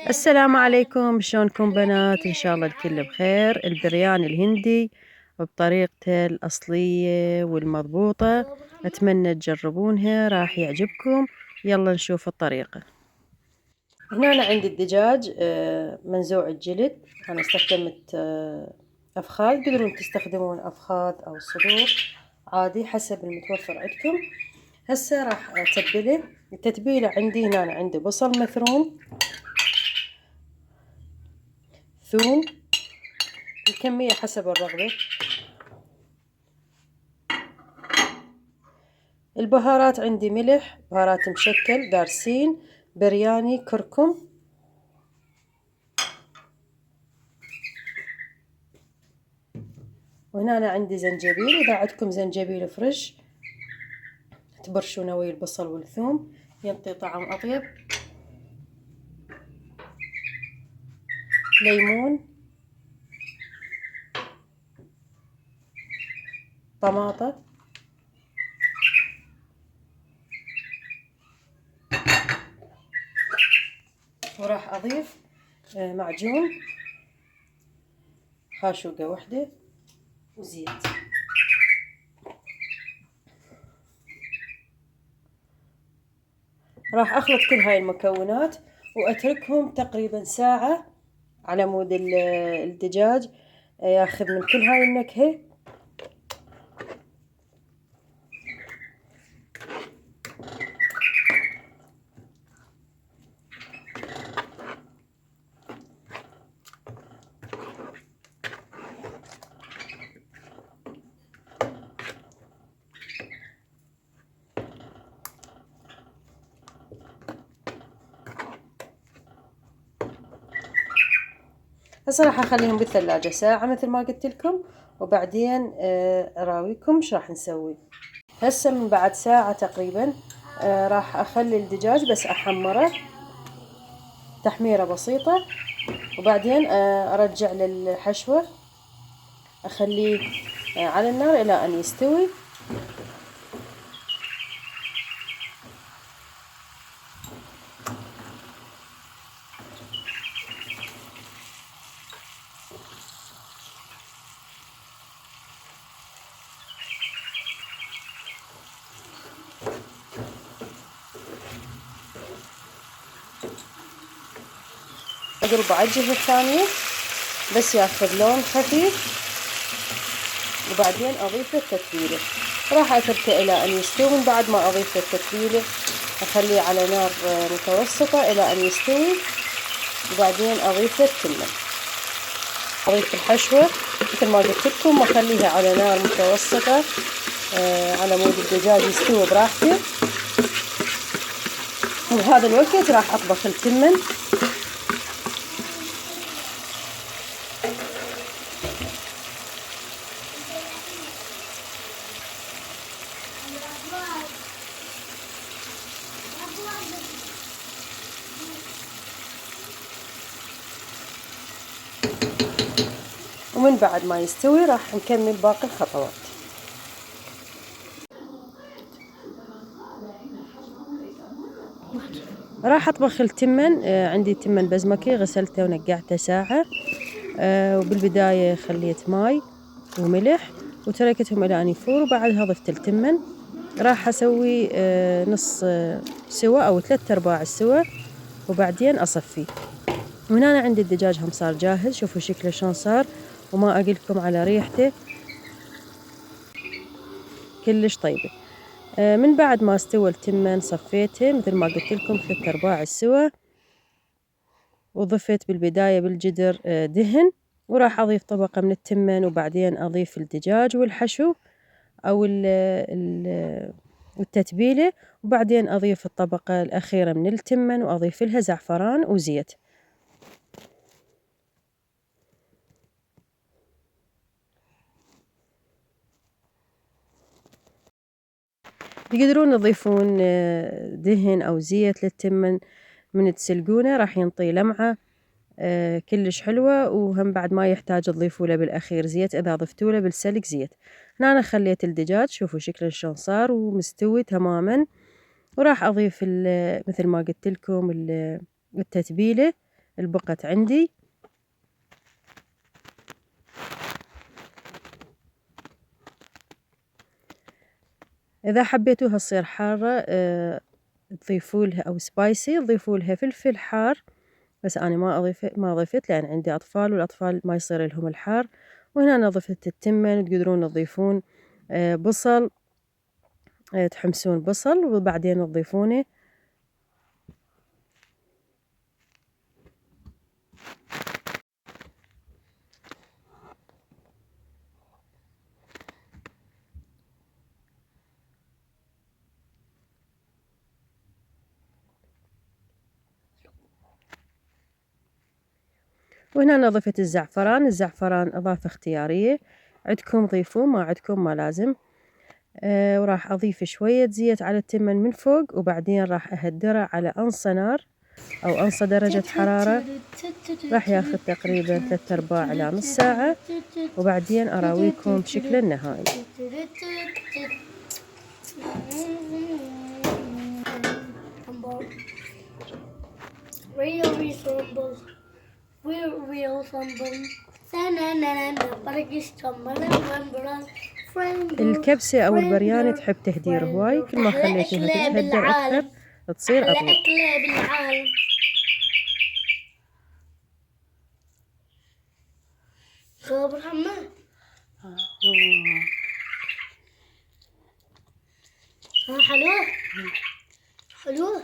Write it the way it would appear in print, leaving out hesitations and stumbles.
السلام عليكم، شلونكم بنات؟ إن شاء الله الكل بخير. البرياني الهندي بطريقته الأصلية والمضبوطة، أتمنى تجربونها راح يعجبكم. يلا نشوف الطريقة. هنا أنا عندي الدجاج منزوع الجلد. أنا استخدمت أفخاذ، تقدرون تستخدمون أفخاذ أو صدور عادي حسب المتوفر عندكم. هسه راح أتبله. التتبيلة عندي هنا، أنا عندي بصل مثروم، ثوم، الكمية حسب الرغبة. البهارات عندي ملح، بهارات مشكل، دارسين، برياني، كركم. وهنا أنا عندي زنجبيل، إذا عندكم زنجبيل فريش تبرشونه ويا البصل والثوم ينطي طعم أطيب. ليمون، طماطة، وراح أضيف معجون، خاشوقة واحدة، وزيت. راح أخلط كل هاي المكونات وأتركهم تقريبا ساعة على مود الدجاج ياخذ من كل هاي النكهة. هسه راح اخليهم بالثلاجة ساعة مثل ما قلت لكم، وبعدين اراويكم ايش راح نسوي. هسه من بعد ساعة تقريبا راح اخلي الدجاج بس احمره تحميرة بسيطة، وبعدين ارجع للحشوة اخليه على النار الى ان يستوي. اقلب على الجهة الثانية بس ياخذ لون خفيف، وبعدين اضيف التتبيلة. راح اتركه الى ان يستوي. من بعد ما اضيف التتبيلة اخليه على نار متوسطة الى ان يستوي، وبعدين اضيف التمن. اضيف الحشوة مثل ما قلت لكم واخليها على نار متوسطة على مود الدجاج يستوي براحته. وبهذا الوقت راح اطبخ التمن. ومن بعد ما يستوي راح نكمل باقي الخطوات. راح اطبخ التمن. عندي تمن بزمكي غسلته ونقعته ساعة. وبالبداية خليت ماي وملح وتركتهم الى ان يفور، وبعدها ضفت التمن. راح اسوي نص سوا او 3/4 السوا، وبعدين اصفيه. وهنا أنا عندي الدجاج هم صار جاهز. شوفوا شكله شلون صار، وما أقولكم على ريحته كلش طيبة. من بعد ما استوى التمن صفيته مثل ما قلت لكم 3/4 السوا، وضفت بالبداية بالجدر دهن، وراح أضيف طبقة من التمن، وبعدين أضيف الدجاج والحشو أو التتبيلة، وبعدين أضيف الطبقة الأخيرة من التمن وأضيف لها زعفران وزيت. تقدرون تضيفون دهن أو زيت للتمن من تسلقونه، راح ينطي لمعة كلش حلوة. وهم بعد ما يحتاج تضيفوا له بالأخير زيت إذا ضفتوا له بالسلق زيت. هنا أنا خليت الدجاج، شوفوا شكله شلون صار ومستوي تماما. وراح أضيف مثل ما قلت لكم التتبيلة البقت عندي. إذا حبيتوها تصير حارة تضيفوا لها أو سبايسي تضيفوا لها فلفل حار، بس أنا ما ضفت لأن عندي أطفال والأطفال ما يصير لهم الحار. وهنا أنا ضفت التمن، تقدرون تضيفون بصل، تحمسون بصل وبعدين تضيفونه. وهنا أنا ضفت الزعفران. الزعفران إضافة اختيارية، عندكم ضيفوه، ما عندكم ما لازم. وراح أضيف شوية زيت على التمن من فوق، وبعدين راح أهدره على أنصى نار أو أنصى درجة حرارة. راح ياخذ تقريبا 3/4 إلى نص ساعة، وبعدين أراويكم بشكله النهائي. الكبسة أو البرياني تحب تهدير هواي، كل ما خليتوها تتهدر أكثر تصير أطيب. صابر حماد حلوة حلوة.